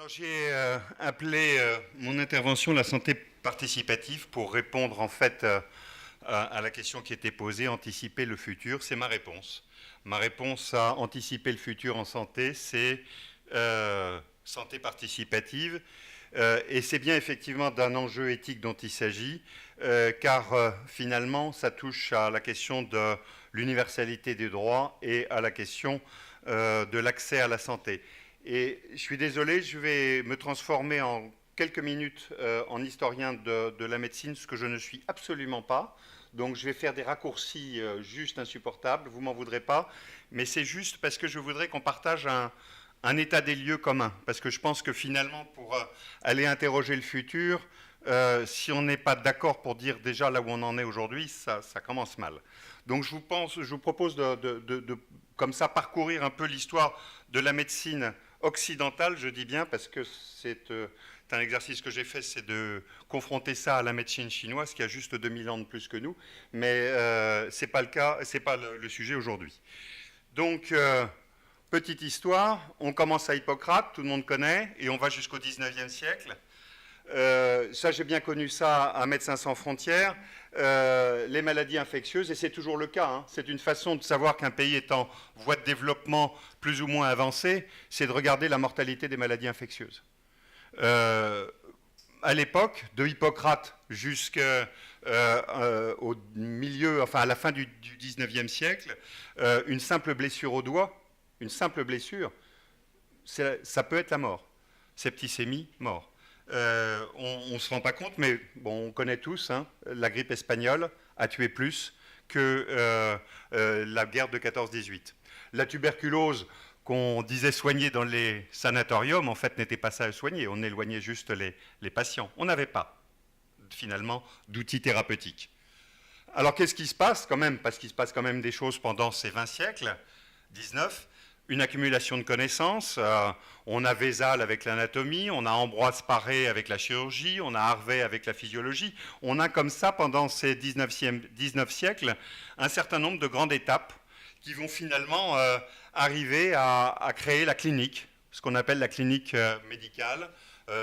Alors j'ai appelé mon intervention la santé participative pour répondre en fait à la question qui était posée, anticiper le futur. C'est ma réponse. Ma réponse à anticiper le futur en santé, c'est santé participative. Et c'est bien effectivement d'un enjeu éthique dont il s'agit, car finalement ça touche à la question de l'universalité des droits et à la question de l'accès à la santé. Et je suis désolé, je vais me transformer en quelques minutes en historien de la médecine, ce que je ne suis absolument pas. Donc je vais faire des raccourcis juste insupportables, vous m'en voudrez pas, mais c'est juste parce que je voudrais qu'on partage un état des lieux commun, parce que je pense que finalement, pour aller interroger le futur, si on n'est pas d'accord pour dire déjà là où on en est aujourd'hui, ça commence mal. Donc je vous propose de comme ça parcourir un peu l'histoire de la médecine occidentale, je dis bien, parce que c'est un exercice que j'ai fait, c'est de confronter ça à la médecine chinoise, qui a juste 2000 ans de plus que nous, mais ce n'est pas le cas, ce n'est pas le sujet aujourd'hui. Donc, petite histoire, on commence à Hippocrate, tout le monde connaît, et on va jusqu'au 19e siècle. Ça, j'ai bien connu ça à Médecins sans frontières, les maladies infectieuses, et c'est toujours le cas. Hein. C'est une façon de savoir qu'un pays est en voie de développement plus ou moins avancée, c'est de regarder la mortalité des maladies infectieuses. À l'époque, de Hippocrate jusqu'au milieu, enfin à la fin du 19e siècle, une simple blessure au doigt, une simple blessure, ça peut être la mort. Septicémie, mort. On ne se rend pas compte, mais bon, on connaît tous, hein, la grippe espagnole a tué plus que la guerre de 14-18. La tuberculose qu'on disait soigner dans les sanatoriums, en fait, n'était pas ça à soigner. On éloignait juste les patients. On n'avait pas, finalement, d'outils thérapeutiques. Alors, qu'est-ce qui se passe quand même? Parce qu'il se passe quand même des choses pendant ces 20 siècles, 19, une accumulation de connaissances. On a Vézal avec l'anatomie, on a Ambroise Paré avec la chirurgie, on a Harvey avec la physiologie. On a comme ça, pendant ces 19 siècles, un certain nombre de grandes étapes qui vont finalement arriver à créer la clinique, ce qu'on appelle la clinique médicale,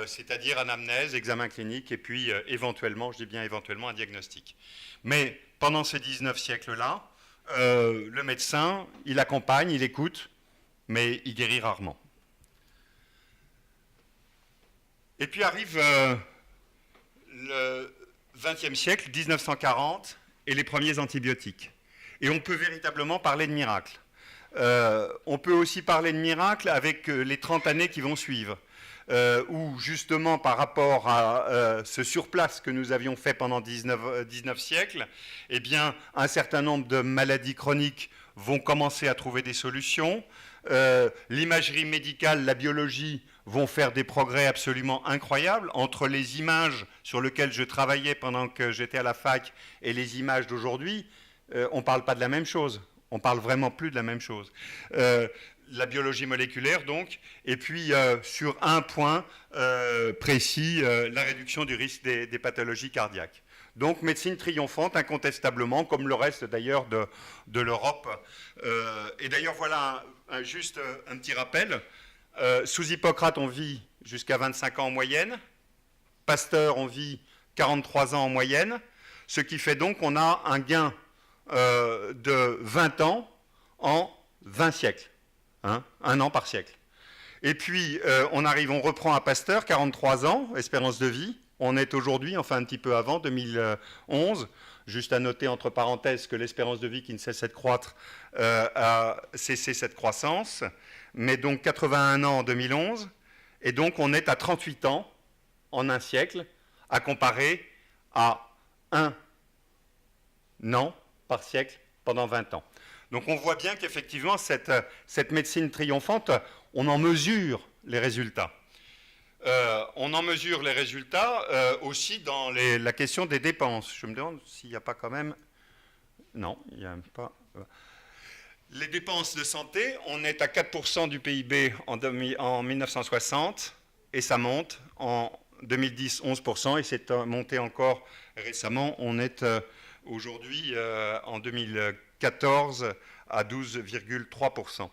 c'est-à-dire anamnèse, examen clinique, et puis éventuellement, je dis bien éventuellement, un diagnostic. Mais pendant ces 19 siècles-là, le médecin, il accompagne, il écoute, mais il guérit rarement. Et puis arrive le XXe siècle, 1940, et les premiers antibiotiques. Et on peut véritablement parler de miracle. On peut aussi parler de miracle avec les 30 années qui vont suivre, où justement par rapport à ce surplace que nous avions fait pendant 19 siècles, eh bien, un certain nombre de maladies chroniques vont commencer à trouver des solutions. L'imagerie médicale, la biologie vont faire des progrès absolument incroyables entre les images sur lesquelles je travaillais pendant que j'étais à la fac et les images d'aujourd'hui. On ne parle pas de la même chose. On ne parle vraiment plus de la même chose. La biologie moléculaire, donc, et puis sur un point précis, la réduction du risque des pathologies cardiaques. Donc, médecine triomphante, incontestablement, comme le reste d'ailleurs de l'Europe. Et d'ailleurs, voilà juste un petit rappel. Sous Hippocrate, on vit jusqu'à 25 ans en moyenne. Pasteur, on vit 43 ans en moyenne. Ce qui fait donc qu'on a un gain de 20 ans en 20 siècles. Hein, un an par siècle. Et puis, on reprend à Pasteur, 43 ans, espérance de vie. On est aujourd'hui, enfin un petit peu avant, 2011. Juste à noter entre parenthèses que l'espérance de vie qui ne cessait de croître a cessé cette croissance. Mais donc 81 ans en 2011. Et donc on est à 38 ans en un siècle, à comparer à un an par siècle pendant 20 ans. Donc on voit bien qu'effectivement, cette médecine triomphante, on en mesure les résultats. On en mesure les résultats aussi dans la question des dépenses. Je me demande s'il n'y a pas quand même... Non, il n'y a pas... Les dépenses de santé, on est à 4% du PIB en 1960, et ça monte en 2010, 11%, et c'est monté encore récemment. On est aujourd'hui en 2014 à 12,3%.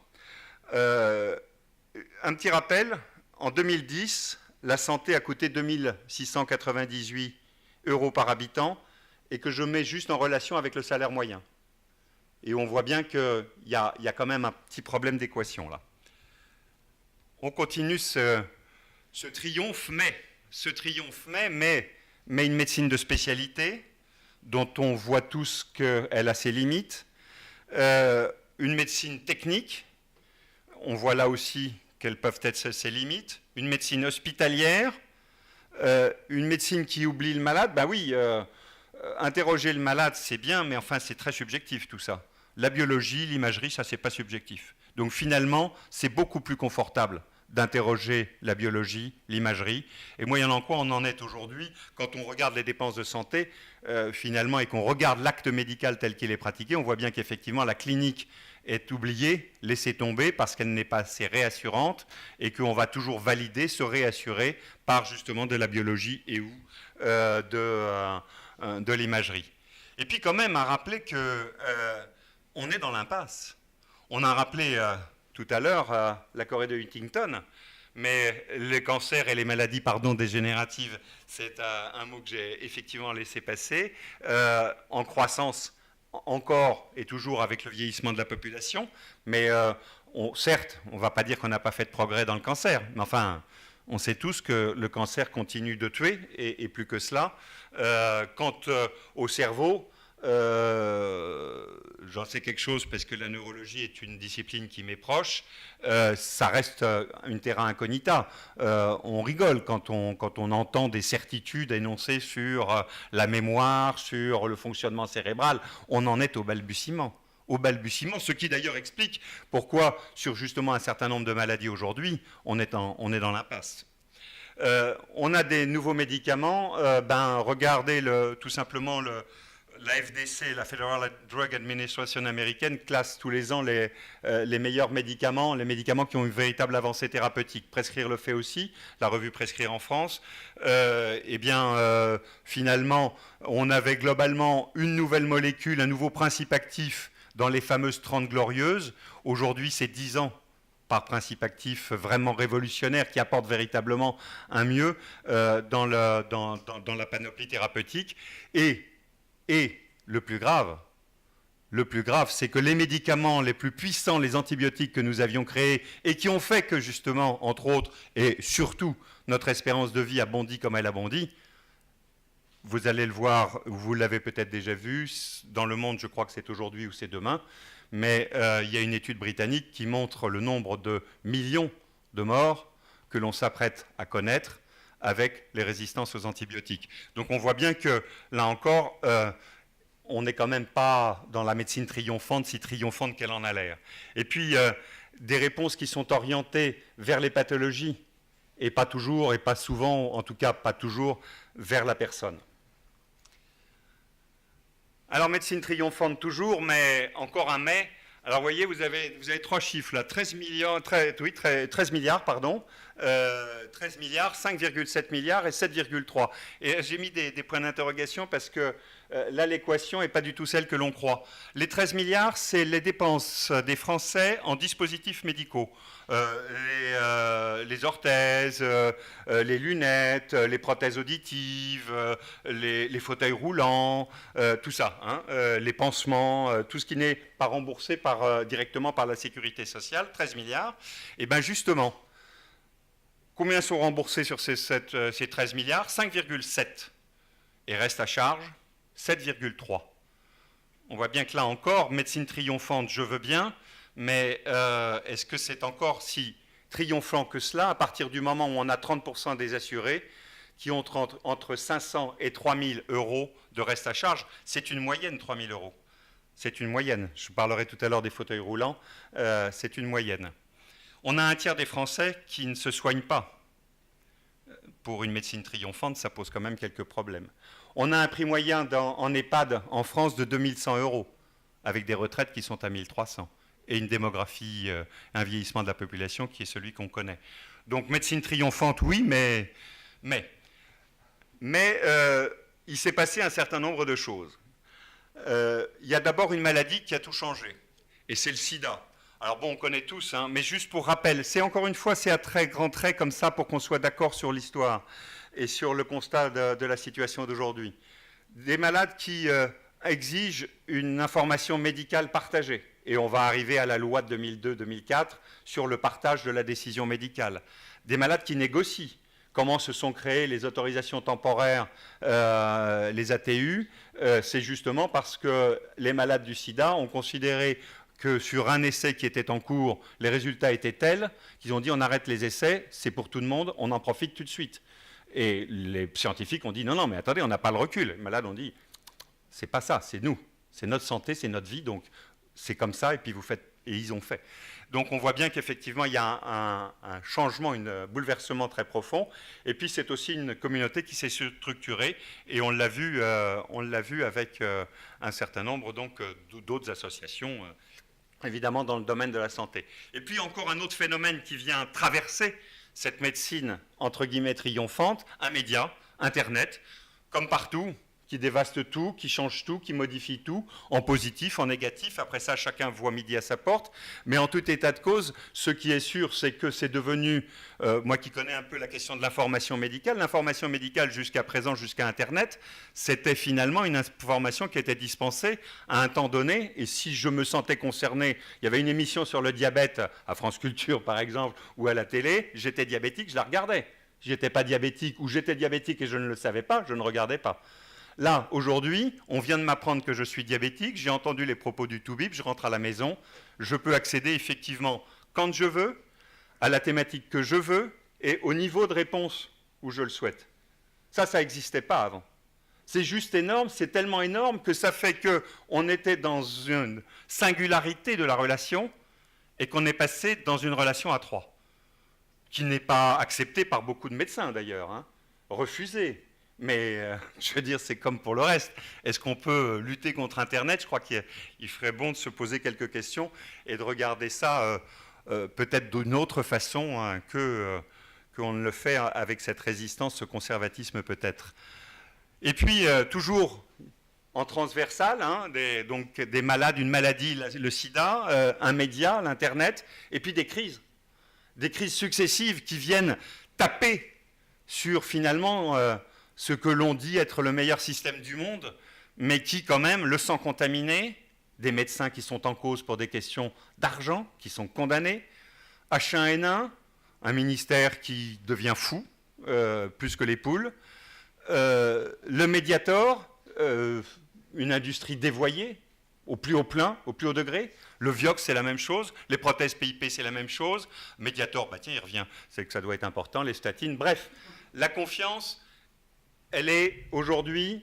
Un petit rappel, en 2010, la santé a coûté 2698 € par habitant, et que je mets juste en relation avec le salaire moyen. Et on voit bien qu'il y a quand même un petit problème d'équation là. On continue ce triomphe, mais une médecine de spécialité, dont on voit tous qu'elle a ses limites. Une médecine technique, on voit là aussi quelles peuvent être ses limites. Une médecine hospitalière, une médecine qui oublie le malade. Ben oui, interroger le malade, c'est bien, mais enfin, c'est très subjectif tout ça. La biologie, l'imagerie, ça, c'est pas subjectif. Donc finalement, c'est beaucoup plus confortable d'interroger la biologie, l'imagerie. Et moyennant quoi on en est aujourd'hui, quand on regarde les dépenses de santé, finalement, et qu'on regarde l'acte médical tel qu'il est pratiqué, on voit bien qu'effectivement, la clinique est oubliée, laissée tomber, parce qu'elle n'est pas assez réassurante, et qu'on va toujours valider, se réassurer par justement de la biologie et ou de l'imagerie. Et puis quand même à rappeler qu'on est dans l'impasse. On a rappelé tout à l'heure la Corée de Huntington, mais les cancers et les maladies dégénératives, c'est un mot que j'ai effectivement laissé passer, en croissance encore et toujours avec le vieillissement de la population, mais certes, on ne va pas dire qu'on n'a pas fait de progrès dans le cancer, mais enfin, on sait tous que le cancer continue de tuer, et plus que cela. Quant au cerveau, j'en sais quelque chose parce que la neurologie est une discipline qui m'est proche, ça reste un terrain incognita. On rigole quand on entend des certitudes énoncées sur la mémoire, sur le fonctionnement cérébral. On en est au balbutiement. Ce qui d'ailleurs explique pourquoi, sur justement un certain nombre de maladies aujourd'hui, on est dans l'impasse. On a des nouveaux médicaments. Regardez tout simplement la FDC, la Federal Drug Administration américaine, classe tous les ans les meilleurs médicaments, les médicaments qui ont une véritable avancée thérapeutique. Prescrire le fait aussi, la revue Prescrire en France. Finalement, on avait globalement une nouvelle molécule, un nouveau principe actif dans les fameuses 30 glorieuses. Aujourd'hui, c'est 10 ans par principe actif vraiment révolutionnaire qui apporte véritablement un mieux dans la panoplie thérapeutique. Et le plus grave, c'est que les médicaments les plus puissants, les antibiotiques que nous avions créés et qui ont fait que justement, entre autres, et surtout, notre espérance de vie a bondi comme elle a bondi, vous allez le voir, vous l'avez peut-être déjà vu, dans le monde, je crois que c'est aujourd'hui ou c'est demain, mais il y a une étude britannique qui montre le nombre de millions de morts que l'on s'apprête à connaître avec les résistances aux antibiotiques. Donc on voit bien que, là encore, on n'est quand même pas dans la médecine triomphante, si triomphante qu'elle en a l'air. Et puis, des réponses qui sont orientées vers les pathologies, et pas toujours, et pas souvent, en tout cas pas toujours, vers la personne. Alors, médecine triomphante toujours, mais encore un mais. Alors, vous voyez, vous avez 3 chiffres là, 13 milliards, 13 milliards, 5,7 milliards et 7,3. Et j'ai mis des points d'interrogation parce que là, l'équation n'est pas du tout celle que l'on croit. Les 13 milliards, c'est les dépenses des Français en dispositifs médicaux. Les orthèses, les lunettes, les prothèses auditives, les fauteuils roulants, tout ça, hein, les pansements, tout ce qui n'est pas remboursé directement par la sécurité sociale, 13 milliards. Et bien justement, combien sont remboursés sur ces 13 milliards? 5,7. Et reste à charge 7,3. On voit bien que là encore, médecine triomphante, je veux bien, mais est-ce que c'est encore si triomphant que cela, à partir du moment où on a 30% des assurés qui ont entre 500 et 3 000 euros de reste à charge? C'est une moyenne, 3 000 euros. C'est une moyenne. Je parlerai tout à l'heure des fauteuils roulants. C'est une moyenne. On a un tiers des Français qui ne se soignent pas. Pour une médecine triomphante, ça pose quand même quelques problèmes. On a un prix moyen en EHPAD en France de 2 100 euros, avec des retraites qui sont à 1 300, et une démographie, un vieillissement de la population qui est celui qu'on connaît. Donc médecine triomphante, oui, mais il s'est passé un certain nombre de choses. Il y a d'abord une maladie qui a tout changé, et c'est le sida. Alors bon, on connaît tous, hein, mais juste pour rappel, c'est encore une fois, c'est à très grands traits comme ça pour qu'on soit d'accord sur l'histoire et sur le constat de la situation d'aujourd'hui. Des malades qui exigent une information médicale partagée. Et on va arriver à la loi de 2002-2004 sur le partage de la décision médicale. Des malades qui négocient. Comment se sont créées les autorisations temporaires, les ATU, c'est justement parce que les malades du sida ont considéré que sur un essai qui était en cours, les résultats étaient tels qu'ils ont dit on arrête les essais, c'est pour tout le monde, on en profite tout de suite. Et les scientifiques ont dit non, non, mais attendez, on n'a pas le recul. Les malades ont dit c'est pas ça, c'est nous, c'est notre santé, c'est notre vie, donc c'est comme ça, et puis vous faites, et ils ont fait. Donc on voit bien qu'effectivement il y a un changement, un bouleversement très profond, et puis c'est aussi une communauté qui s'est structurée, et on l'a vu avec un certain nombre d'autres associations, évidemment dans le domaine de la santé. Et puis encore un autre phénomène qui vient traverser cette médecine, entre guillemets, triomphante, un média, Internet, comme partout, qui dévaste tout, qui change tout, qui modifie tout, en positif, en négatif. Après ça, chacun voit midi à sa porte. Mais en tout état de cause, ce qui est sûr, c'est que c'est devenu, moi qui connais un peu la question de l'information médicale jusqu'à présent, jusqu'à Internet, c'était finalement une information qui était dispensée à un temps donné. Et si je me sentais concerné, il y avait une émission sur le diabète, à France Culture par exemple, ou à la télé, j'étais diabétique, je la regardais. Si j'étais pas diabétique, ou j'étais diabétique et je ne le savais pas, je ne regardais pas. Là, aujourd'hui, on vient de m'apprendre que je suis diabétique, j'ai entendu les propos du Toubib, je rentre à la maison, je peux accéder effectivement, quand je veux, à la thématique que je veux et au niveau de réponse où je le souhaite. Ça n'existait pas avant. C'est juste énorme, c'est tellement énorme que ça fait qu'on était dans une singularité de la relation et qu'on est passé dans une relation à trois, qui n'est pas acceptée par beaucoup de médecins d'ailleurs, hein, refusée. Mais je veux dire, c'est comme pour le reste. Est-ce qu'on peut lutter contre Internet? Je crois qu'il ferait bon de se poser quelques questions et de regarder ça peut-être d'une autre façon hein, qu'on ne le fait avec cette résistance, ce conservatisme peut-être. Et puis, toujours en transversal, hein, donc des malades, une maladie, le sida, un média, l'Internet, et puis des crises successives qui viennent taper sur finalement... ce que l'on dit être le meilleur système du monde, mais qui quand même, le sang contaminé, des médecins qui sont en cause pour des questions d'argent, qui sont condamnés, H1N1, un ministère qui devient fou, plus que les poules, le Mediator, une industrie dévoyée, au plus haut plein, au plus haut degré, le Vioxx c'est la même chose, les prothèses PIP c'est la même chose, Mediator, bah tiens il revient, c'est que ça doit être important, les statines, bref, la confiance... Elle est aujourd'hui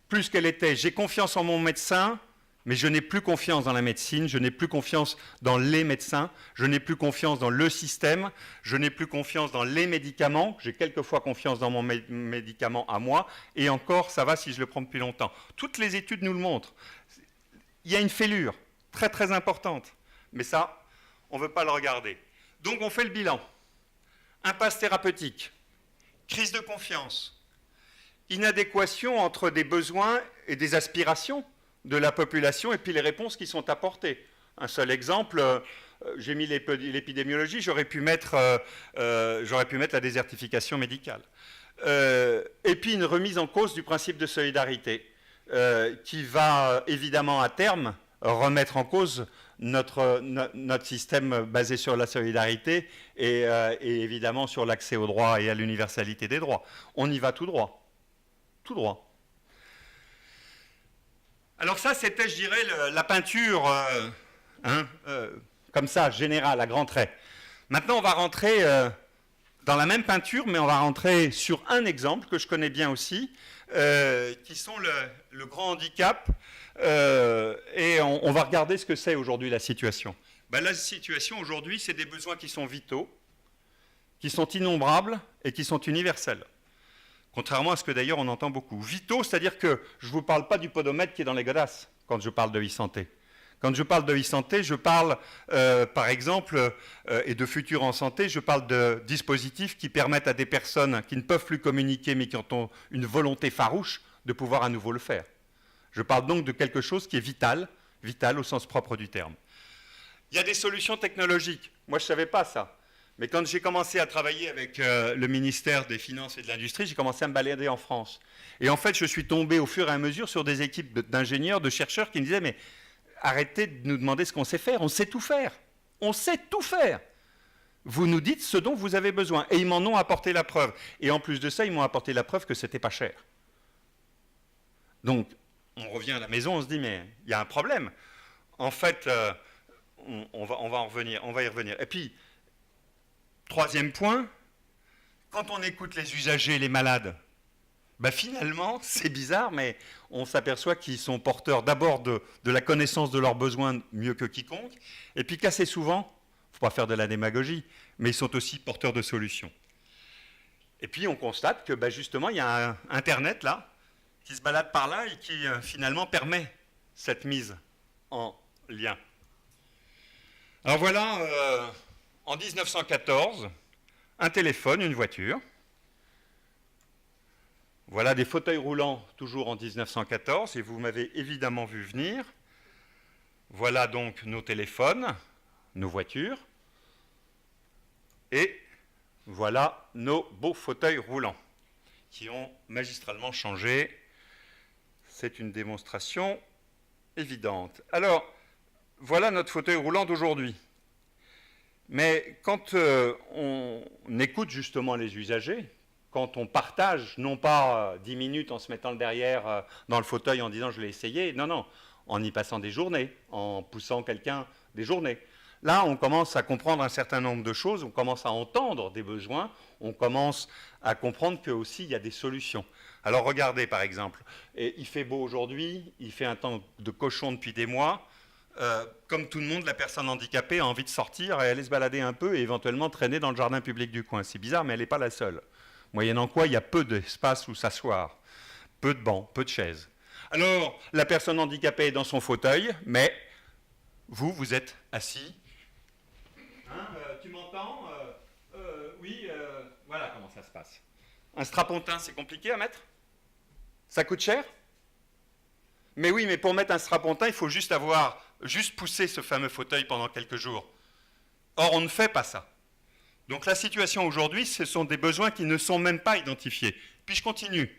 plus qu'elle était. J'ai confiance en mon médecin, mais je n'ai plus confiance dans la médecine, je n'ai plus confiance dans les médecins, je n'ai plus confiance dans le système, je n'ai plus confiance dans les médicaments. J'ai quelquefois confiance dans mon médicament à moi, et encore, ça va si je le prends depuis longtemps. Toutes les études nous le montrent. Il y a une fêlure très très importante, mais ça, on ne veut pas le regarder. Donc on fait le bilan. Impasse thérapeutique, crise de confiance, inadéquation entre des besoins et des aspirations de la population et puis les réponses qui sont apportées. Un seul exemple, j'ai mis l'épidémiologie, j'aurais pu mettre la désertification médicale. Et puis une remise en cause du principe de solidarité qui va évidemment à terme remettre en cause notre système basé sur la solidarité et évidemment sur l'accès aux droits et à l'universalité des droits. On y va tout droit. Tout droit. Alors ça, c'était, je dirais, la peinture, comme ça, générale, à grands traits. Maintenant, on va rentrer dans la même peinture, mais on va rentrer sur un exemple que je connais bien aussi, qui sont le grand handicap, et on va regarder ce que c'est aujourd'hui la situation. Ben, la situation aujourd'hui, c'est des besoins qui sont vitaux, qui sont innombrables et qui sont universels. Contrairement à ce que d'ailleurs on entend beaucoup. Vitaux, c'est-à-dire que je ne vous parle pas du podomètre qui est dans les godasses quand je parle de e-santé. Quand je parle de e-santé, je parle par exemple, et de futur en santé, je parle de dispositifs qui permettent à des personnes qui ne peuvent plus communiquer mais qui ont une volonté farouche de pouvoir à nouveau le faire. Je parle donc de quelque chose qui est vital, vital au sens propre du terme. Il y a des solutions technologiques. Moi, je ne savais pas ça. Mais quand j'ai commencé à travailler avec le ministère des Finances et de l'Industrie, j'ai commencé à me balader en France. Et en fait, je suis tombé au fur et à mesure sur des équipes d'ingénieurs, de chercheurs qui me disaient « Mais arrêtez de nous demander ce qu'on sait faire, on sait tout faire. On sait tout faire. Vous nous dites ce dont vous avez besoin. » Et ils m'en ont apporté la preuve. Et en plus de ça, ils m'ont apporté la preuve que ce n'était pas cher. Donc, on revient à la maison, on se dit « Mais il y a un problème. » En fait, on va y revenir. Et puis, troisième point, quand on écoute les usagers, les malades, ben finalement, c'est bizarre, mais on s'aperçoit qu'ils sont porteurs d'abord de la connaissance de leurs besoins mieux que quiconque, et puis qu'assez souvent, il ne faut pas faire de la démagogie, mais ils sont aussi porteurs de solutions. Et puis on constate que ben justement, il y a un Internet là, qui se balade par là et qui finalement permet cette mise en lien. Alors voilà, en 1914, un téléphone, une voiture. Voilà des fauteuils roulants, toujours en 1914, et vous m'avez évidemment vu venir. Voilà donc nos téléphones, nos voitures, et voilà nos beaux fauteuils roulants, qui ont magistralement changé. C'est une démonstration évidente. Alors, voilà notre fauteuil roulant d'aujourd'hui. Mais quand on écoute justement les usagers, quand on partage, non pas 10 minutes en se mettant le derrière dans le fauteuil en disant « je l'ai essayé », non, non, en y passant des journées, en poussant quelqu'un des journées. Là, on commence à comprendre un certain nombre de choses, on commence à entendre des besoins, on commence à comprendre qu'aussi il y a des solutions. Alors regardez par exemple, et il fait beau aujourd'hui, il fait un temps de cochon depuis des mois, comme tout le monde, la personne handicapée a envie de sortir et aller se balader un peu et éventuellement traîner dans le jardin public du coin. C'est bizarre, mais elle n'est pas la seule. Moyennant quoi, il y a peu d'espace où s'asseoir, peu de bancs, peu de chaises. Alors, la personne handicapée est dans son fauteuil, mais vous êtes assis. Hein, tu m'entends oui, voilà comment ça se passe. Un strapontin, c'est compliqué à mettre? Ça coûte cher? Mais oui, mais pour mettre un strapontin, il faut juste pousser ce fameux fauteuil pendant quelques jours. Or, on ne fait pas ça. Donc la situation aujourd'hui, ce sont des besoins qui ne sont même pas identifiés. Puis je continue.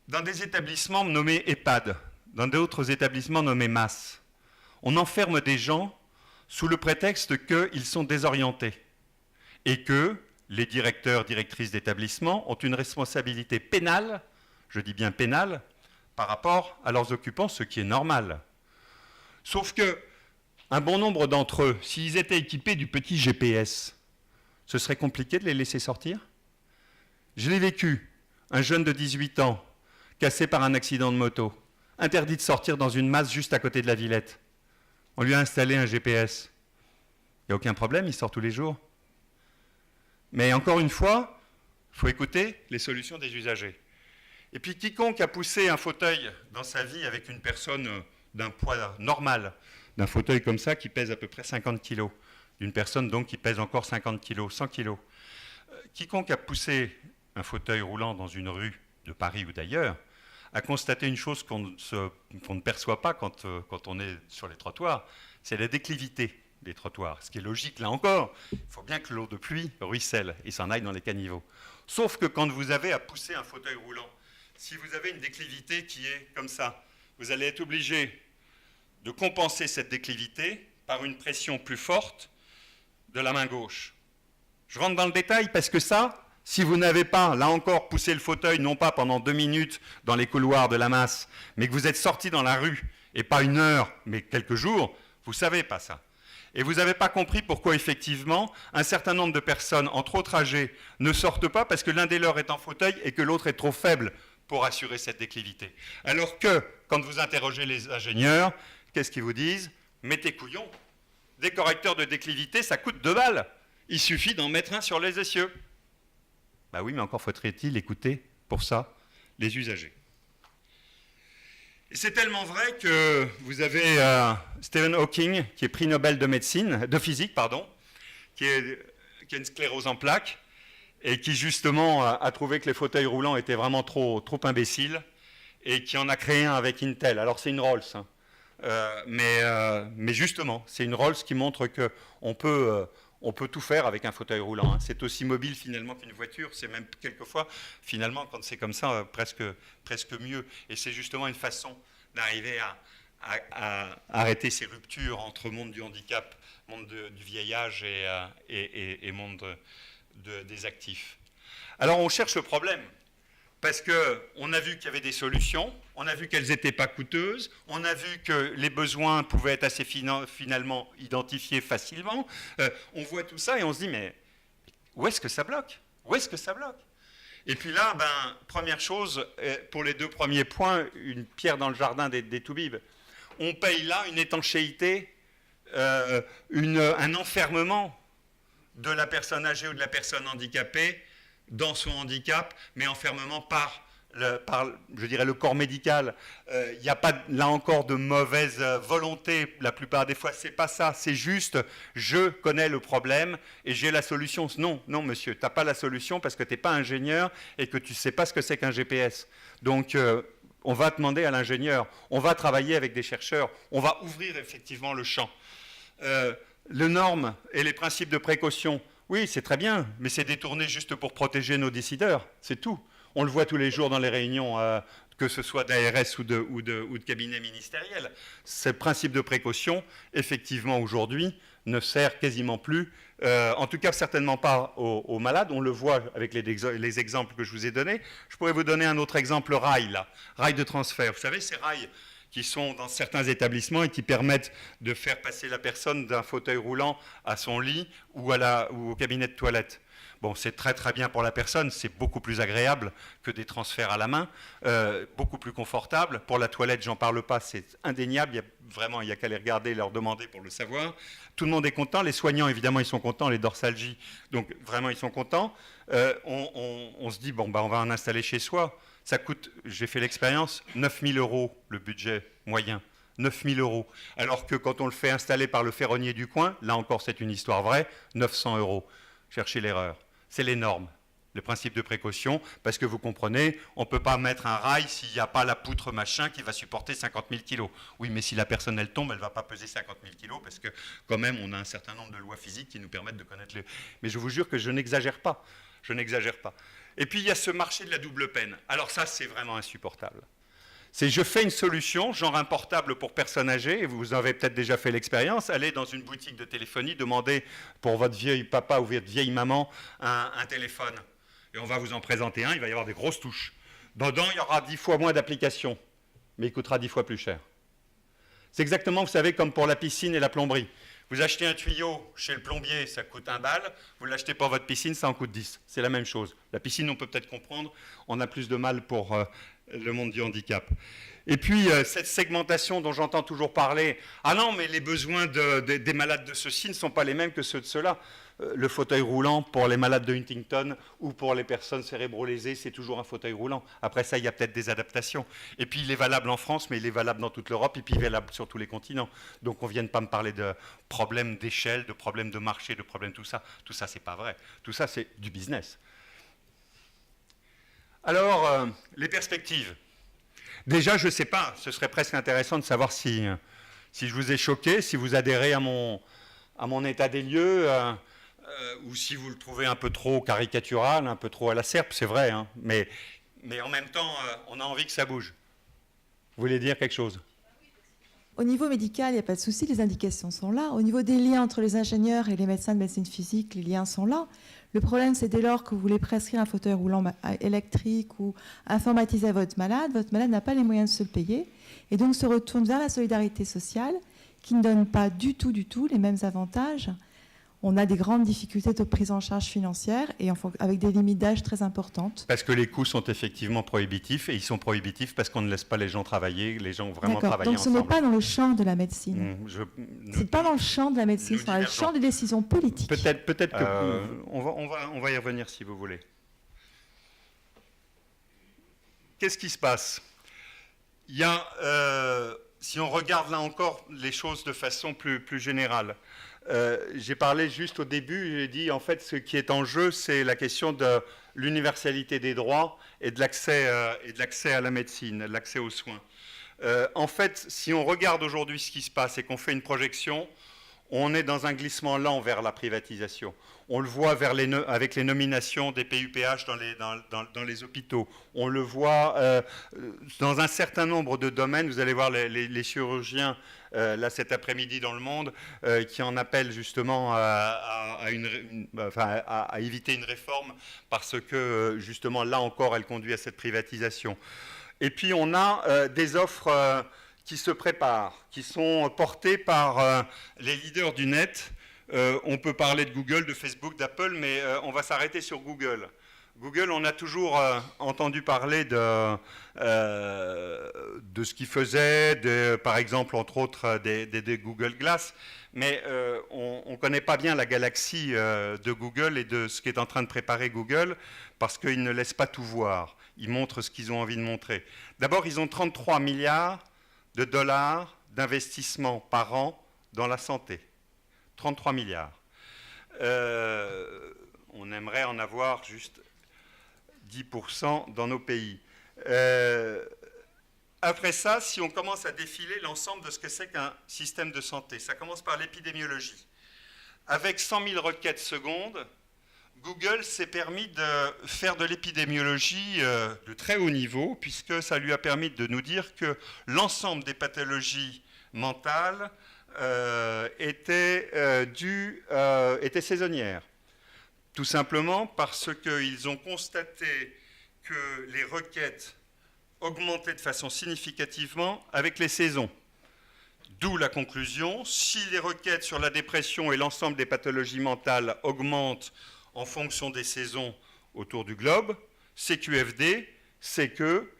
Dans des établissements nommés EHPAD, dans d'autres établissements nommés MAS, on enferme des gens sous le prétexte qu'ils sont désorientés et que les directeurs, directrices d'établissement ont une responsabilité pénale, je dis bien pénale, par rapport à leurs occupants, ce qui est normal. Sauf que un bon nombre d'entre eux, s'ils étaient équipés du petit GPS, ce serait compliqué de les laisser sortir? Je l'ai vécu, un jeune de 18 ans, cassé par un accident de moto, interdit de sortir dans une masse juste à côté de la Villette. On lui a installé un GPS. Il n'y a aucun problème, il sort tous les jours. Mais encore une fois, il faut écouter les solutions des usagers. Et puis quiconque a poussé un fauteuil dans sa vie avec une personne d'un poids normal, d'un fauteuil comme ça qui pèse à peu près 50 kg, d'une personne donc qui pèse encore 50 kg, 100 kg. Quiconque a poussé un fauteuil roulant dans une rue de Paris ou d'ailleurs a constaté une chose qu'on ne perçoit pas quand on est sur les trottoirs, c'est la déclivité des trottoirs. Ce qui est logique là encore, il faut bien que l'eau de pluie ruisselle et s'en aille dans les caniveaux. Sauf que quand vous avez à pousser un fauteuil roulant, si vous avez une déclivité qui est comme ça, vous allez être obligé de compenser cette déclivité par une pression plus forte de la main gauche. Je rentre dans le détail parce que ça, si vous n'avez pas, là encore, poussé le fauteuil, non pas pendant 2 minutes dans les couloirs de la masse, mais que vous êtes sorti dans la rue, et pas 1 heure, mais quelques jours, vous ne savez pas ça. Et vous n'avez pas compris pourquoi, effectivement, un certain nombre de personnes, entre autres âgées, ne sortent pas parce que l'un des leurs est en fauteuil et que l'autre est trop faible pour assurer cette déclivité. Alors que, quand vous interrogez les ingénieurs, qu'est-ce qu'ils vous disent? Mettez couillon. Des correcteurs de déclivité, ça coûte 2 balles. Il suffit d'en mettre un sur les essieux. Ben oui, mais encore faudrait-il écouter, pour ça, les usagers. Et c'est tellement vrai que vous avez Stephen Hawking, qui est prix Nobel de physique, qui a une sclérose en plaques, et qui justement a trouvé que les fauteuils roulants étaient vraiment trop imbéciles, et qui en a créé un avec Intel. Alors c'est une Rolls, hein. Mais justement, c'est une Rolls qui montre qu'on peut, on peut tout faire avec un fauteuil roulant. Hein. C'est aussi mobile finalement qu'une voiture. C'est même quelquefois, finalement, quand c'est comme ça, presque mieux. Et c'est justement une façon d'arriver à arrêter ces ruptures entre monde du handicap, monde du vieillage et monde des actifs. Alors on cherche le problème. Parce qu'on a vu qu'il y avait des solutions, on a vu qu'elles n'étaient pas coûteuses, on a vu que les besoins pouvaient être assez finalement identifiés facilement. On voit tout ça et on se dit, mais où est-ce que ça bloque? Où est-ce que ça bloque? Et puis là, première chose, pour les 2 premiers points, une pierre dans le jardin des Toubibs. On paye là une étanchéité, un enfermement de la personne âgée ou de la personne handicapée dans son handicap, mais enfermement par je dirais, le corps médical. Il n'y a pas, là encore, de mauvaise volonté. La plupart des fois, c'est pas ça. C'est juste, je connais le problème et j'ai la solution. Non, non, monsieur, tu n'as pas la solution parce que tu n'es pas ingénieur et que tu ne sais pas ce que c'est qu'un GPS. Donc, on va demander à l'ingénieur. On va travailler avec des chercheurs. On va ouvrir effectivement le champ. Les normes et les principes de précaution, oui, c'est très bien, mais c'est détourné juste pour protéger nos décideurs, c'est tout. On le voit tous les jours dans les réunions, que ce soit d'ARS ou de cabinet ministériel. Ce principe de précaution, effectivement, aujourd'hui, ne sert quasiment plus, en tout cas certainement pas aux malades. On le voit avec les exemples que je vous ai donnés. Je pourrais vous donner un autre exemple, rail, là, rail de transfert. Vous savez, ces rails qui sont dans certains établissements et qui permettent de faire passer la personne d'un fauteuil roulant à son lit ou au cabinet de toilette. Bon, c'est très très bien pour la personne, c'est beaucoup plus agréable que des transferts à la main, beaucoup plus confortable. Pour la toilette, j'en parle pas, c'est indéniable, il n'y a qu'à les regarder et leur demander pour le savoir. Tout le monde est content, les soignants évidemment ils sont contents, les dorsalgies, donc vraiment ils sont contents. On se dit, bon, on va en installer chez soi. Ça coûte, j'ai fait l'expérience, 9 000 € le budget moyen. 9 000 €. Alors que quand on le fait installer par le ferronnier du coin, là encore c'est une histoire vraie, 900 €. Cherchez l'erreur. C'est les normes, le principe de précaution, parce que vous comprenez, on ne peut pas mettre un rail s'il n'y a pas la poutre machin qui va supporter 50 000 kg. Oui, mais si la personne elle tombe, elle ne va pas peser 50 000 kg, parce que quand même on a un certain nombre de lois physiques qui nous permettent de connaître les... Mais je vous jure que je n'exagère pas. Je n'exagère pas. Et puis, il y a ce marché de la double peine. Alors ça, c'est vraiment insupportable. C'est je fais une solution, genre un portable pour personnes âgées, et vous avez peut-être déjà fait l'expérience, allez dans une boutique de téléphonie, demandez pour votre vieil papa ou votre vieille maman un téléphone. Et on va vous en présenter un, il va y avoir des grosses touches. Dedans, il y aura 10 fois moins d'applications, mais il coûtera 10 fois plus cher. C'est exactement, vous savez, comme pour la piscine et la plomberie. Vous achetez un tuyau chez le plombier, ça coûte 1 balle. Vous l'achetez pour votre piscine, ça en coûte 10. C'est la même chose. La piscine, on peut peut-être comprendre. On a plus de mal pour le monde du handicap. Et puis, cette segmentation dont j'entends toujours parler. Ah non, mais les besoins des malades de ceci ne sont pas les mêmes que ceux de ceux-là. Le fauteuil roulant pour les malades de Huntington ou pour les personnes cérébro-lésées, c'est toujours un fauteuil roulant. Après ça, il y a peut-être des adaptations. Et puis, il est valable en France, mais il est valable dans toute l'Europe, et puis il est valable sur tous les continents. Donc, on ne vienne pas me parler de problèmes d'échelle, de problèmes de marché, de problèmes tout ça. Tout ça, c'est pas vrai. Tout ça, c'est du business. Alors, les perspectives. Déjà, je ne sais pas, ce serait presque intéressant de savoir si je vous ai choqué, si vous adhérez à mon état des lieux, ou si vous le trouvez un peu trop caricatural, un peu trop à la serpe, c'est vrai, hein, mais en même temps, on a envie que ça bouge. Vous voulez dire quelque chose ? Au niveau médical, il n'y a pas de souci, les indications sont là. Au niveau des liens entre les ingénieurs et les médecins de médecine physique, les liens sont là. Le problème, c'est dès lors que vous voulez prescrire un fauteuil roulant électrique ou informatiser à votre malade n'a pas les moyens de se le payer et donc se retourne vers la solidarité sociale qui ne donne pas du tout les mêmes avantages. On a des grandes difficultés de prise en charge financière et avec des limites d'âge très importantes. Parce que les coûts sont effectivement prohibitifs et ils sont prohibitifs parce qu'on ne laisse pas les gens travailler, les gens vraiment travailler donc ensemble. Donc ce n'est pas dans le champ de la médecine. Ce n'est pas dans le champ de la médecine, c'est dans le champ des décisions politiques. Peut-être que on va y revenir si vous voulez. Qu'est-ce qui se passe ? Il y a, si on regarde là encore les choses de façon plus générale, j'ai parlé juste au début, j'ai dit en fait ce qui est en jeu, c'est la question de l'universalité des droits et de l'accès à la médecine, l'accès aux soins. En fait, si on regarde aujourd'hui ce qui se passe et qu'on fait une projection, on est dans un glissement lent vers la privatisation. On le voit avec les nominations des PUPH dans les hôpitaux. On le voit dans un certain nombre de domaines. Vous allez voir les chirurgiens, là cet après-midi dans Le Monde, qui en appellent justement à éviter une réforme parce que justement là encore elle conduit à cette privatisation. Et puis on a des offres qui se préparent, qui sont portées par les leaders du net. On peut parler de Google, de Facebook, d'Apple, mais on va s'arrêter sur Google. Google, on a toujours entendu parler de ce qu'ils faisaient, par exemple, entre autres, des Google Glass, mais on ne connaît pas bien la galaxie de Google et de ce qu'est en train de préparer Google, parce qu'ils ne laissent pas tout voir. Ils montrent ce qu'ils ont envie de montrer. D'abord, ils ont 33 milliards de dollars d'investissement par an dans la santé. 33 milliards. On aimerait en avoir juste 10% dans nos pays. Après ça, si on commence à défiler l'ensemble de ce que c'est qu'un système de santé, ça commence par l'épidémiologie. Avec 100 000 requêtes secondes, Google s'est permis de faire de l'épidémiologie de très haut niveau, puisque ça lui a permis de nous dire que l'ensemble des pathologies mentales étaient saisonnières. Tout simplement parce qu'ils ont constaté que les requêtes augmentaient de façon significativement avec les saisons. D'où la conclusion, si les requêtes sur la dépression et l'ensemble des pathologies mentales augmentent en fonction des saisons autour du globe, CQFD, c'est que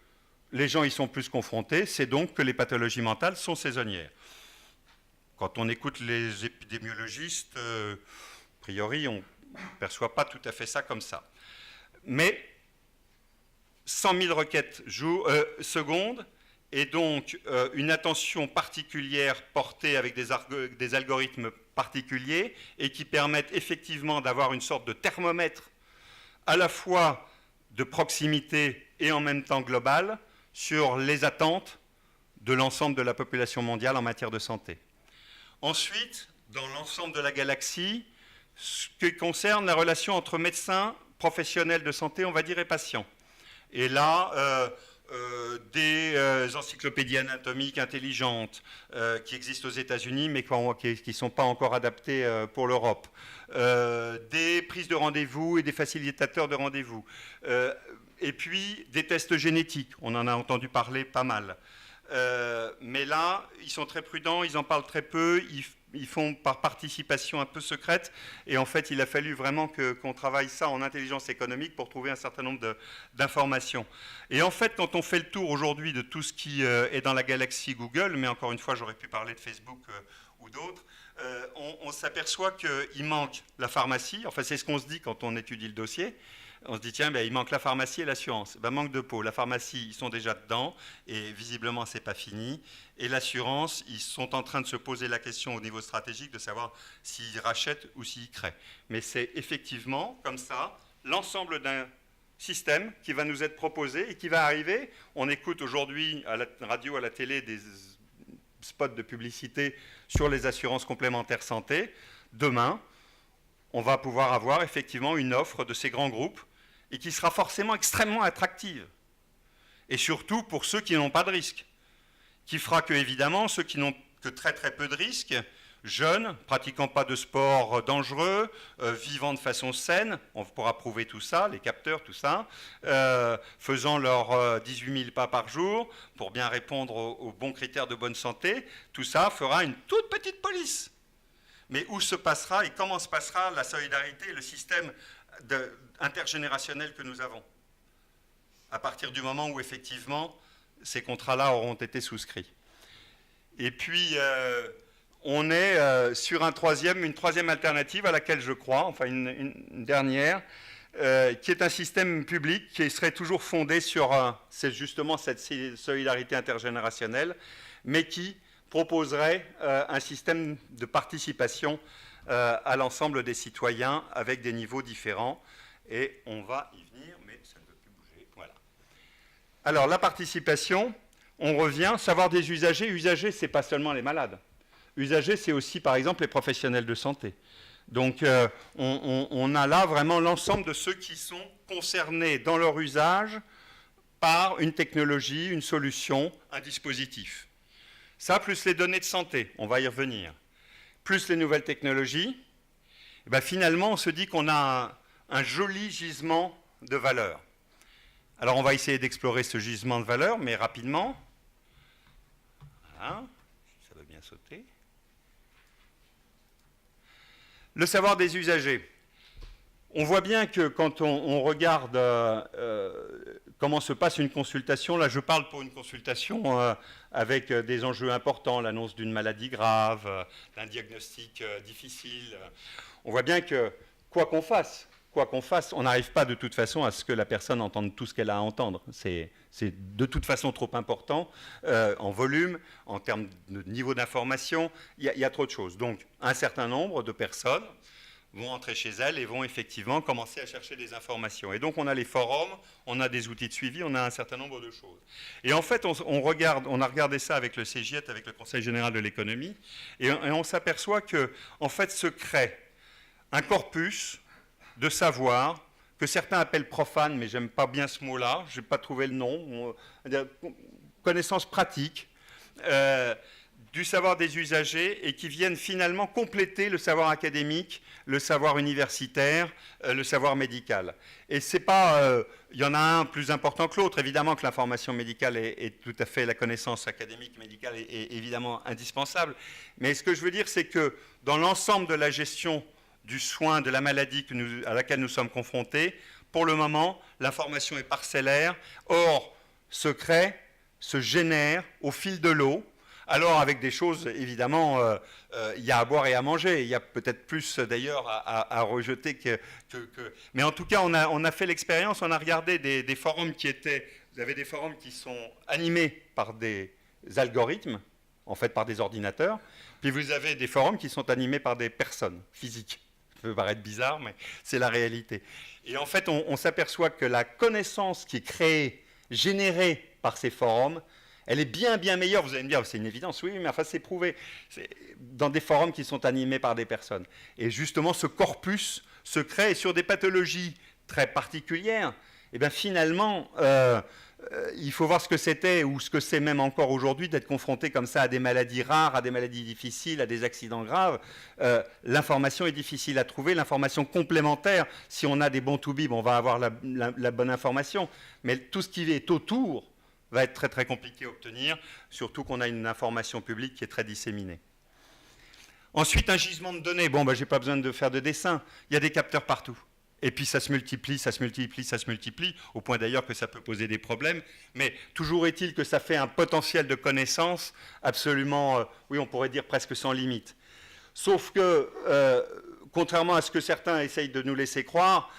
les gens y sont plus confrontés, c'est donc que les pathologies mentales sont saisonnières. Quand on écoute les épidémiologistes, a priori, on ne perçoit pas tout à fait ça comme ça. Mais 100 000 requêtes secondes, et donc une attention particulière portée avec des algorithmes particuliers et qui permettent effectivement d'avoir une sorte de thermomètre à la fois de proximité et en même temps global sur les attentes de l'ensemble de la population mondiale en matière de santé. Ensuite, dans l'ensemble de la galaxie, ce qui concerne la relation entre médecins, professionnels de santé, on va dire, et patients. Et là, des encyclopédies anatomiques intelligentes qui existent aux États-Unis mais qui ne sont pas encore adaptées pour l'Europe, des prises de rendez-vous et des facilitateurs de rendez-vous, et puis des tests génétiques, on en a entendu parler pas mal. Mais là, ils sont très prudents, ils en parlent très peu, ils font par participation un peu secrète, et en fait, il a fallu vraiment qu'on travaille ça en intelligence économique pour trouver un certain nombre d'informations. Et en fait, quand on fait le tour aujourd'hui de tout ce qui est dans la galaxie Google, mais encore une fois, j'aurais pu parler de Facebook ou d'autres, on s'aperçoit qu'il manque la pharmacie, enfin c'est ce qu'on se dit quand on étudie le dossier. On se dit, tiens, il manque la pharmacie et l'assurance. Manque de peau. La pharmacie, ils sont déjà dedans, et visiblement, ce n'est pas fini. Et l'assurance, ils sont en train de se poser la question au niveau stratégique de savoir s'ils rachètent ou s'ils créent. Mais c'est effectivement, comme ça, l'ensemble d'un système qui va nous être proposé et qui va arriver. On écoute aujourd'hui à la radio, à la télé, des spots de publicité sur les assurances complémentaires santé. Demain, on va pouvoir avoir effectivement une offre de ces grands groupes et qui sera forcément extrêmement attractive. Et surtout pour ceux qui n'ont pas de risque. Qui fera que, évidemment, ceux qui n'ont que très très peu de risques, jeunes, pratiquant pas de sport dangereux, vivant de façon saine, on pourra prouver tout ça, les capteurs, tout ça, faisant leurs 18 000 pas par jour pour bien répondre aux bons critères de bonne santé, tout ça fera une toute petite police. Mais où se passera et comment se passera la solidarité et le système intergénérationnel que nous avons, à partir du moment où effectivement ces contrats-là auront été souscrits. Et puis on est sur une troisième alternative à laquelle je crois, enfin une dernière, qui est un système public qui serait toujours fondé sur c'est justement cette solidarité intergénérationnelle, mais qui proposerait un système de participation à l'ensemble des citoyens avec des niveaux différents. Et on va y venir, mais ça ne veut plus bouger. Voilà. Alors, la participation, on revient, savoir des usagers. Usagers, ce n'est pas seulement les malades. Usagers, c'est aussi, par exemple, les professionnels de santé. Donc, on a là vraiment l'ensemble de ceux qui sont concernés dans leur usage par une technologie, une solution, un dispositif. Ça, plus les données de santé, on va y revenir, plus les nouvelles technologies, et bien finalement, on se dit qu'on a un joli gisement de valeur. Alors, on va essayer d'explorer ce gisement de valeur, mais rapidement. Voilà, ça va bien sauter. Le savoir des usagers. On voit bien que quand on regarde comment se passe une consultation, là je parle pour une consultation avec des enjeux importants, l'annonce d'une maladie grave, d'un diagnostic difficile, on voit bien que quoi qu'on fasse, on n'arrive pas de toute façon à ce que la personne entende tout ce qu'elle a à entendre. C'est de toute façon trop important en volume, en termes de niveau d'information, il y a trop de choses. Donc un certain nombre de personnes vont entrer chez elles et vont effectivement commencer à chercher des informations. Et donc on a les forums, on a des outils de suivi, on a un certain nombre de choses. Et en fait, on a regardé ça avec le CGIET, avec le Conseil général de l'économie, et on s'aperçoit que en fait se crée un corpus de savoir que certains appellent profane, mais j'aime pas bien ce mot-là, je n'ai pas trouvé le nom, connaissances pratiques, du savoir des usagers et qui viennent finalement compléter le savoir académique, le savoir universitaire, le savoir médical. Et c'est pas, il y en a un plus important que l'autre. Évidemment que l'information médicale est tout à fait, la connaissance académique médicale est évidemment indispensable. Mais ce que je veux dire, c'est que dans l'ensemble de la gestion du soin, de la maladie à laquelle nous sommes confrontés, pour le moment, l'information est parcellaire. Or, se crée, se génère au fil de l'eau. Alors, avec des choses, évidemment, il y a à boire et à manger. Il y a peut-être plus, d'ailleurs, à rejeter que... Mais en tout cas, on a fait l'expérience, on a regardé des forums qui étaient... Vous avez des forums qui sont animés par des algorithmes, en fait, par des ordinateurs. Puis vous avez des forums qui sont animés par des personnes physiques. Ça peut paraître bizarre, mais c'est la réalité. Et en fait, on s'aperçoit que la connaissance qui est créée, générée par ces forums, elle est bien, bien meilleure. Vous allez me dire, c'est une évidence. Oui, mais enfin, c'est prouvé. Dans des forums qui sont animés par des personnes. Et justement, ce corpus se crée sur des pathologies très particulières. Et bien finalement, il faut voir ce que c'était ou ce que c'est même encore aujourd'hui d'être confronté comme ça à des maladies rares, à des maladies difficiles, à des accidents graves. L'information est difficile à trouver. L'information complémentaire, si on a des bons to-be, on va avoir la bonne information. Mais tout ce qui est autour va être très très compliqué à obtenir, surtout qu'on a une information publique qui est très disséminée. Ensuite, un gisement de données. Bon, je n'ai pas besoin de faire de dessin. Il y a des capteurs partout. Et puis ça se multiplie, ça se multiplie, ça se multiplie, au point d'ailleurs que ça peut poser des problèmes. Mais toujours est-il que ça fait un potentiel de connaissances absolument, oui, on pourrait dire presque sans limite. Sauf que, contrairement à ce que certains essayent de nous laisser croire,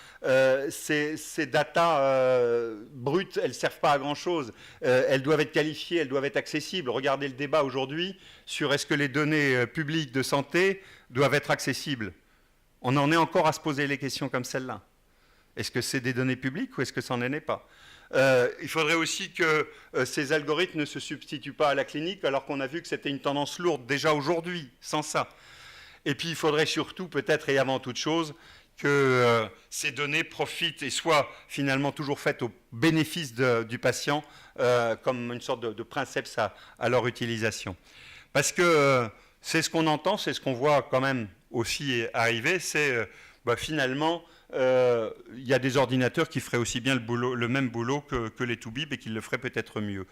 ces data brutes, elles ne servent pas à grand-chose. Elles doivent être qualifiées, elles doivent être accessibles. Regardez le débat aujourd'hui sur est-ce que les données publiques de santé doivent être accessibles. On en est encore à se poser les questions comme celle-là. Est-ce que c'est des données publiques ou est-ce que ça n'en est pas ? Il faudrait aussi que ces algorithmes ne se substituent pas à la clinique, alors qu'on a vu que c'était une tendance lourde déjà aujourd'hui, sans ça. Et puis il faudrait surtout, peut-être et avant toute chose, que ces données profitent et soient finalement toujours faites au bénéfice du patient, comme une sorte de princeps à leur utilisation. Parce que c'est ce qu'on entend, c'est ce qu'on voit quand même aussi arriver, c'est finalement, il y a des ordinateurs qui feraient aussi bien le même boulot que les toubibs et qui le feraient peut-être mieux.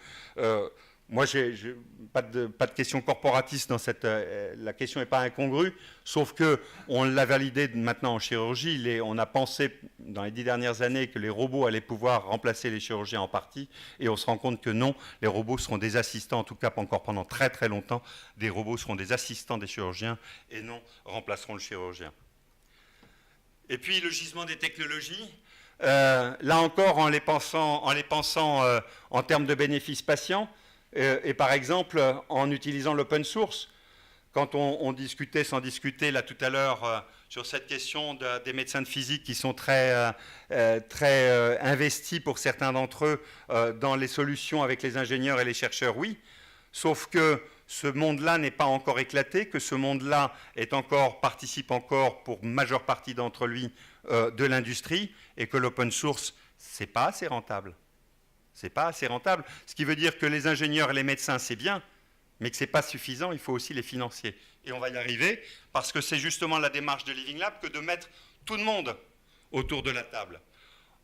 Moi, j'ai pas de question corporatiste dans cette... la question n'est pas incongrue, sauf qu'on l'a validé maintenant en chirurgie. On a pensé dans les 10 dernières années que les robots allaient pouvoir remplacer les chirurgiens en partie, et on se rend compte que non, les robots seront des assistants, en tout cas pas encore pendant très très longtemps, des robots seront des assistants des chirurgiens et non remplaceront le chirurgien. Et puis le gisement des technologies, là encore en les pensant en termes de bénéfices patients, et par exemple, en utilisant l'open source, quand on discutait, sans discuter, là tout à l'heure, sur cette question des médecins de physique qui sont très investis pour certains d'entre eux dans les solutions avec les ingénieurs et les chercheurs, oui. Sauf que ce monde-là n'est pas encore éclaté, que ce monde-là participe encore pour majeure partie d'entre lui de l'industrie, et que l'open source, c'est pas assez rentable. C'est pas assez rentable. Ce qui veut dire que les ingénieurs et les médecins, c'est bien, mais que ce n'est pas suffisant, il faut aussi les financer. Et on va y arriver, parce que c'est justement la démarche de Living Lab que de mettre tout le monde autour de la table.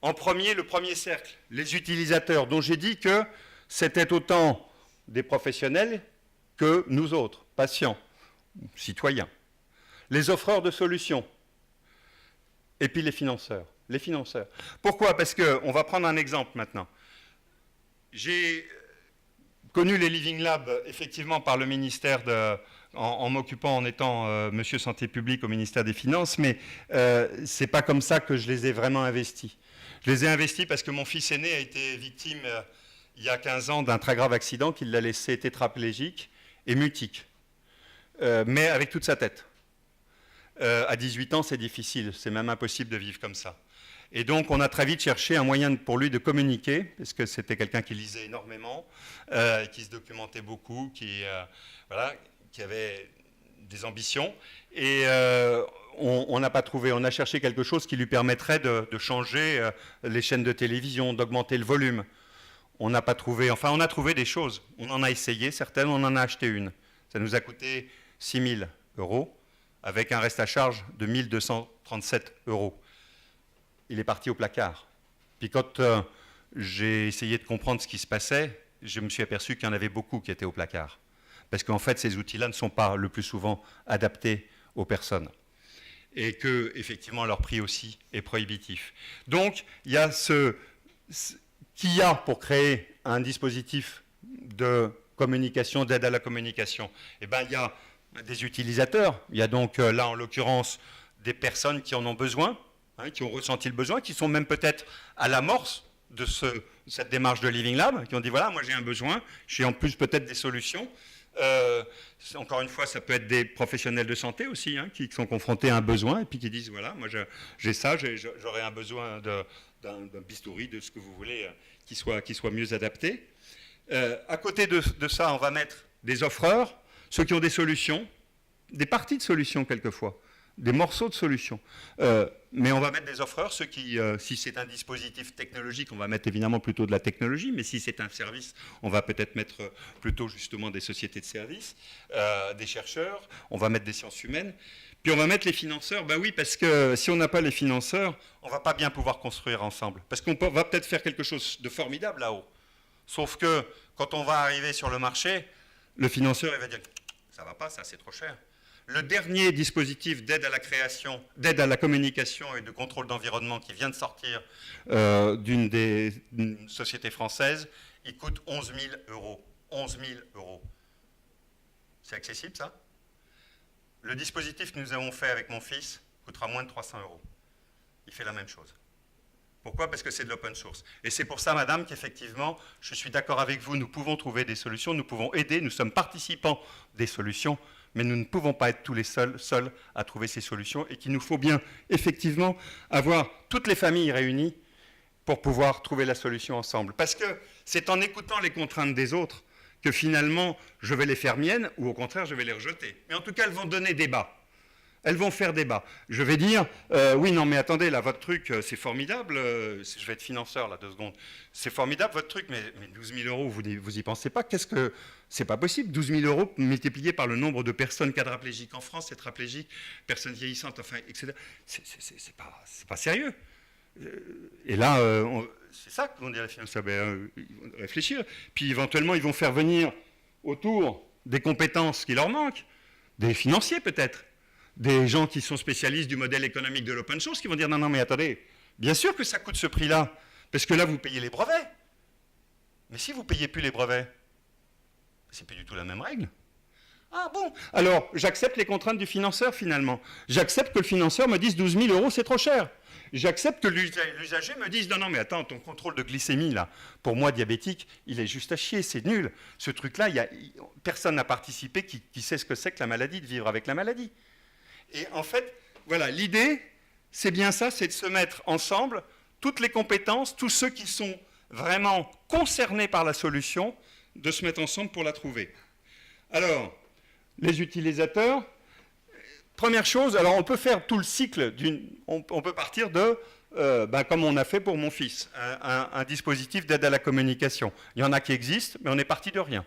En premier, le premier cercle, les utilisateurs, dont j'ai dit que c'était autant des professionnels que nous autres, patients, citoyens. Les offreurs de solutions, et puis les financeurs. Les financeurs. Pourquoi? Parce qu'on va prendre un exemple maintenant. J'ai connu les Living Labs, effectivement, par le ministère, en m'occupant, en étant monsieur Santé publique au ministère des Finances, mais ce n'est pas comme ça que je les ai vraiment investis. Je les ai investis parce que mon fils aîné a été victime, il y a 15 ans, d'un très grave accident qui l'a laissé tétraplégique et mutique, mais avec toute sa tête. À 18 ans, c'est difficile, c'est même impossible de vivre comme ça. Et donc, on a très vite cherché un moyen pour lui de communiquer, parce que c'était quelqu'un qui lisait énormément, qui se documentait beaucoup, qui avait des ambitions. Et on n'a pas trouvé. On a cherché quelque chose qui lui permettrait de changer les chaînes de télévision, d'augmenter le volume. On n'a pas trouvé. Enfin, on a trouvé des choses. On en a essayé certaines, on en a acheté une. Ça nous a coûté 6 000 €, avec un reste à charge de 1 237 €. Il est parti au placard. Puis quand j'ai essayé de comprendre ce qui se passait, je me suis aperçu qu'il y en avait beaucoup qui étaient au placard. Parce qu'en fait, ces outils-là ne sont pas le plus souvent adaptés aux personnes. Et que, effectivement, leur prix aussi est prohibitif. Donc, il y a qu'il y a pour créer un dispositif de communication, d'aide à la communication. Eh bien, il y a des utilisateurs. Il y a donc, là, en l'occurrence, des personnes qui en ont besoin, qui ont ressenti le besoin, qui sont même peut-être à l'amorce de cette démarche de Living Lab, qui ont dit, voilà, moi j'ai un besoin, j'ai en plus peut-être des solutions. Encore une fois, ça peut être des professionnels de santé aussi, qui sont confrontés à un besoin, et puis qui disent, voilà, moi j'ai ça, j'aurais un besoin d'un bistouri, de ce que vous voulez, qui soit mieux adapté. À côté de ça, on va mettre des offreurs, ceux qui ont des solutions, des parties de solutions quelquefois, des morceaux de solutions. Mais on va mettre des offreurs, ceux qui, si c'est un dispositif technologique, on va mettre évidemment plutôt de la technologie, mais si c'est un service, on va peut-être mettre plutôt justement des sociétés de services, des chercheurs, on va mettre des sciences humaines, puis on va mettre les financeurs. Ben oui, parce que si on n'a pas les financeurs, on ne va pas bien pouvoir construire ensemble. Parce qu'on va peut-être faire quelque chose de formidable là-haut. Sauf que quand on va arriver sur le marché, le financeur il va dire « ça ne va pas, ça c'est trop cher ». Le dernier dispositif d'aide à la création, d'aide à la communication et de contrôle d'environnement qui vient de sortir d'une société française, il coûte 11 000 €. 11 000 €. C'est accessible, ça? Le dispositif que nous avons fait avec mon fils coûtera moins de 300 €. Il fait la même chose. Pourquoi? Parce que c'est de l'open source. Et c'est pour ça, madame, qu'effectivement, je suis d'accord avec vous, nous pouvons trouver des solutions, nous pouvons aider, nous sommes participants des solutions, mais nous ne pouvons pas être tous les seuls à trouver ces solutions et qu'il nous faut bien, effectivement, avoir toutes les familles réunies pour pouvoir trouver la solution ensemble. Parce que c'est en écoutant les contraintes des autres que finalement, je vais les faire miennes ou au contraire, je vais les rejeter. Mais en tout cas, elles vont donner débat. Elles vont faire débat. Je vais dire, oui, non, mais attendez, là, votre truc, c'est formidable. Je vais être financeur, là, 2 secondes. C'est formidable, votre truc, mais 12 000 €, vous y pensez pas? Qu'est-ce que... C'est pas possible. 12 000 € multiplié par le nombre de personnes quadraplégiques en France, tétraplégiques, personnes vieillissantes, enfin, etc. C'est pas sérieux. Et là, c'est ça qu'on dit à la financeur. Réfléchir. Puis éventuellement, ils vont faire venir autour des compétences qui leur manquent, des financiers peut-être, des gens qui sont spécialistes du modèle économique de l'open source, qui vont dire, non, non, mais attendez, bien sûr que ça coûte ce prix-là, parce que là, vous payez les brevets. Mais si vous ne payez plus les brevets, c'est plus du tout la même règle. Ah bon? Alors, j'accepte les contraintes du financeur, finalement. J'accepte que le financeur me dise 12 000 euros, c'est trop cher. J'accepte que l'usager me dise, non, non, mais attends, ton contrôle de glycémie, là, pour moi, diabétique, il est juste à chier, c'est nul. Ce truc-là, personne n'a participé qui sait ce que c'est que la maladie, de vivre avec la maladie. Et en fait, voilà, l'idée, c'est bien ça, c'est de se mettre ensemble, toutes les compétences, tous ceux qui sont vraiment concernés par la solution, de se mettre ensemble pour la trouver. Alors, les utilisateurs, première chose, alors on peut faire tout le cycle, on peut partir de, comme on a fait pour mon fils, un dispositif d'aide à la communication. Il y en a qui existent, mais on est parti de rien.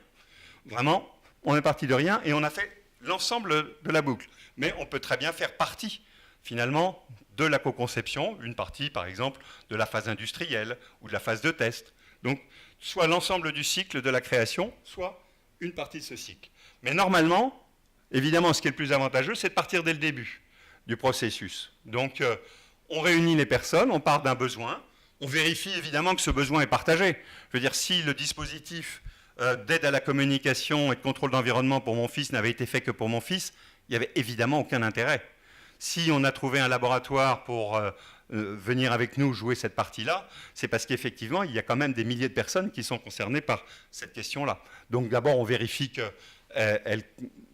Vraiment, on est parti de rien et on a fait l'ensemble de la boucle. Mais on peut très bien faire partie, finalement, de la co-conception, une partie, par exemple, de la phase industrielle ou de la phase de test. Donc, soit l'ensemble du cycle de la création, soit une partie de ce cycle. Mais normalement, évidemment, ce qui est le plus avantageux, c'est de partir dès le début du processus. Donc, on réunit les personnes, on part d'un besoin, on vérifie évidemment que ce besoin est partagé. Je veux dire, si le dispositif d'aide à la communication et de contrôle d'environnement pour mon fils n'avait été fait que pour mon fils, il n'y avait évidemment aucun intérêt. Si on a trouvé un laboratoire pour venir avec nous jouer cette partie-là, c'est parce qu'effectivement, il y a quand même des milliers de personnes qui sont concernées par cette question-là. Donc d'abord, on vérifie que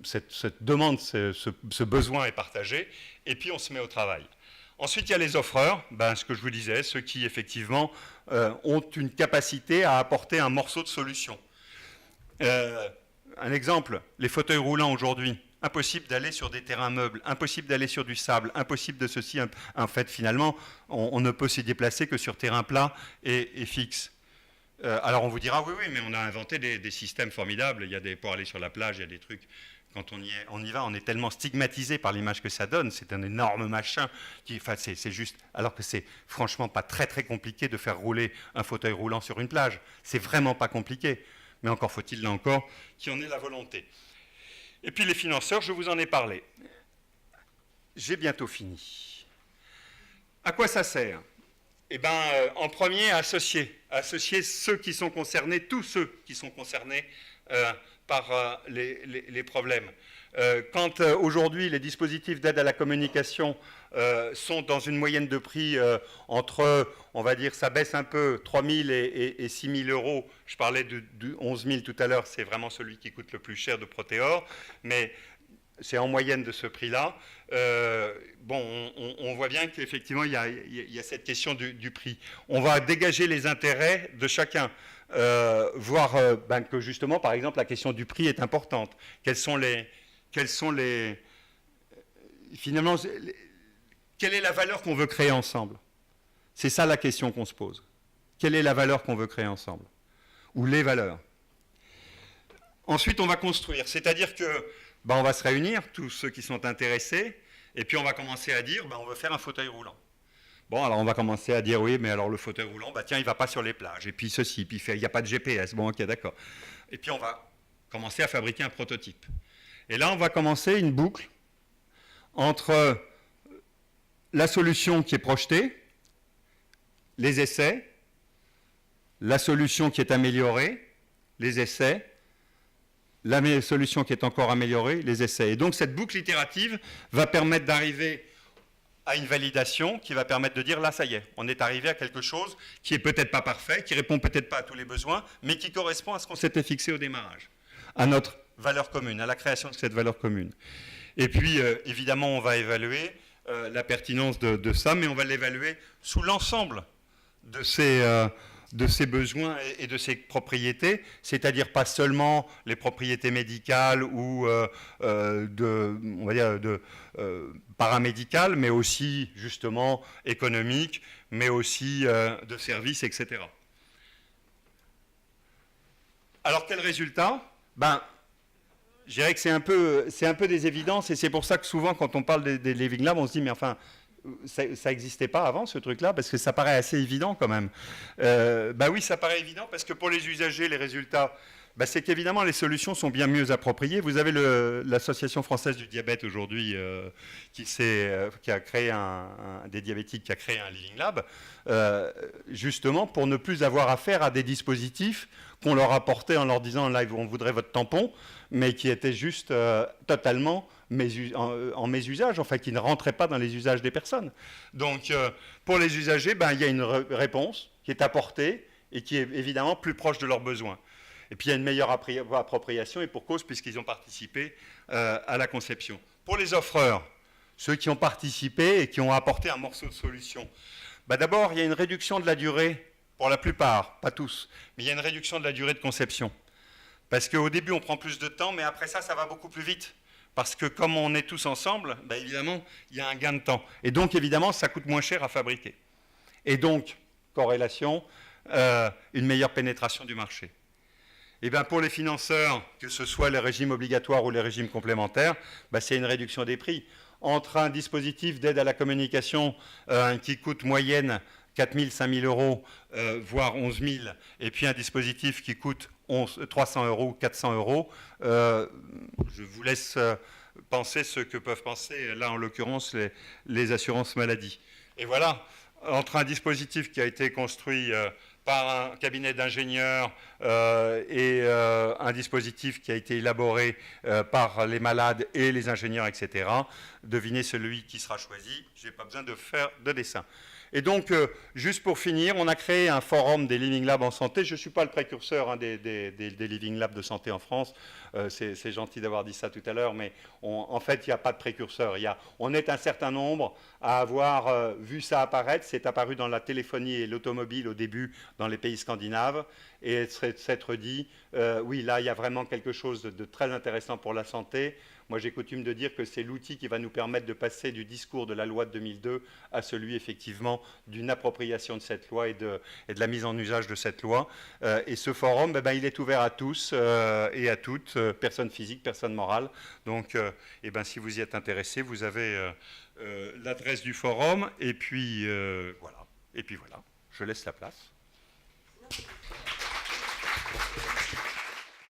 cette demande, ce besoin est partagé, et puis on se met au travail. Ensuite, il y a les offreurs, ce que je vous disais, ceux qui effectivement ont une capacité à apporter un morceau de solution. Un exemple, les fauteuils roulants aujourd'hui, impossible d'aller sur des terrains meubles, impossible d'aller sur du sable, impossible de ceci. En fait, finalement, on ne peut se déplacer que sur terrain plat et fixe. Alors on vous dira, oui, mais on a inventé des systèmes formidables, pour aller sur la plage, il y a des trucs. Quand on y va, on est tellement stigmatisé par l'image que ça donne, c'est un énorme machin, c'est juste, alors que c'est franchement pas très très compliqué de faire rouler un fauteuil roulant sur une plage. C'est vraiment pas compliqué, mais encore faut-il là encore qu'il y en ait la volonté. Et puis les financeurs, je vous en ai parlé. J'ai bientôt fini. À quoi ça sert? Eh bien, en premier, associer ceux qui sont concernés, tous ceux qui sont concernés par les problèmes. Quand aujourd'hui les dispositifs d'aide à la communication sont dans une moyenne de prix entre, on va dire, ça baisse un peu, 3 000 et 6 000 euros. Je parlais de 11 000 tout à l'heure, c'est vraiment celui qui coûte le plus cher de Proteor, mais c'est en moyenne de ce prix-là. On voit bien qu'effectivement, il y a cette question du prix. On va dégager les intérêts de chacun, voir que justement, par exemple, la question du prix est importante. Finalement, quelle est la valeur qu'on veut créer ensemble? C'est ça la question qu'on se pose. Quelle est la valeur qu'on veut créer ensemble? Ou les valeurs? Ensuite, on va construire. C'est-à-dire que on va se réunir, tous ceux qui sont intéressés, et puis on va commencer à dire, on veut faire un fauteuil roulant. Bon, alors on va commencer à dire, oui, mais alors le fauteuil roulant, tiens, il ne va pas sur les plages, et puis ceci, puis il n'y a pas de GPS, bon, ok, d'accord. Et puis on va commencer à fabriquer un prototype. Et là, on va commencer une boucle entre la solution qui est projetée, les essais, la solution qui est améliorée, les essais, la solution qui est encore améliorée, les essais. Et donc cette boucle itérative va permettre d'arriver à une validation qui va permettre de dire, là, ça y est, on est arrivé à quelque chose qui est peut-être pas parfait, qui répond peut-être pas à tous les besoins, mais qui correspond à ce qu'on s'était fixé au démarrage, à notre valeur commune, à la création de cette valeur commune. Et puis, évidemment, on va évaluer la pertinence de ça, mais on va l'évaluer sous l'ensemble de ces besoins et de ces propriétés, c'est-à-dire pas seulement les propriétés médicales ou on va dire paramédicales, mais aussi justement économiques, mais aussi de services, etc. Alors quel résultat? Je dirais que c'est un peu des évidences, et c'est pour ça que souvent quand on parle des Living Labs, on se dit mais enfin ça n'existait pas avant ce truc-là, parce que ça paraît assez évident quand même. Oui, ça paraît évident parce que pour les usagers, les résultats bah, c'est qu'évidemment, les solutions sont bien mieux appropriées. Vous avez l'Association française du diabète aujourd'hui qui a créé des diabétiques, qui a créé un Living Lab, justement pour ne plus avoir affaire à des dispositifs qu'on leur apportait en leur disant là, on voudrait votre tampon, mais qui étaient juste totalement en mésusage, enfin qui ne rentraient pas dans les usages des personnes. Donc pour les usagers, ben, il y a une réponse qui est apportée et qui est évidemment plus proche de leurs besoins. Et puis il y a une meilleure appropriation, et pour cause, puisqu'ils ont participé à la conception. Pour les offreurs, ceux qui ont participé et qui ont apporté un morceau de solution, bah d'abord, il y a une réduction de la durée, pour la plupart, pas tous, mais il y a une réduction de la durée de conception. Parce qu'au début, on prend plus de temps, mais après ça, ça va beaucoup plus vite. Parce que comme on est tous ensemble, bah évidemment, il y a un gain de temps. Et donc, évidemment, ça coûte moins cher à fabriquer. Et donc, corrélation, une meilleure pénétration du marché. Et bien pour les financeurs, que ce soit les régimes obligatoires ou les régimes complémentaires, ben c'est une réduction des prix. Entre un dispositif d'aide à la communication qui coûte moyenne 4 000, 5 000 euros, voire 11 000, et puis un dispositif qui coûte 300 euros, 400 euros, je vous laisse penser ce que peuvent penser, là en l'occurrence, les assurances maladie. Et voilà, entre un dispositif qui a été construit par un cabinet d'ingénieurs et un dispositif qui a été élaboré par les malades et les ingénieurs, etc. Devinez celui qui sera choisi. Je n'ai pas besoin de faire de dessin. Et donc, juste pour finir, on a créé un forum des Living Labs en santé. Je ne suis pas le précurseur des Living Labs de santé en France. C'est gentil d'avoir dit ça tout à l'heure, mais en fait, il n'y a pas de précurseur. On est un certain nombre à avoir vu ça apparaître. C'est apparu dans la téléphonie et l'automobile au début dans les pays scandinaves. Et s'être dit, oui, là, il y a vraiment quelque chose de très intéressant pour la santé. Moi, j'ai coutume de dire que c'est l'outil qui va nous permettre de passer du discours de la loi de 2002 à celui, effectivement, d'une appropriation de cette loi et de la mise en usage de cette loi. Et ce forum, il est ouvert à tous et à toutes, personnes physiques, personnes morales. Donc, si vous y êtes intéressés, vous avez l'adresse du forum. Et puis, voilà. Je laisse la place.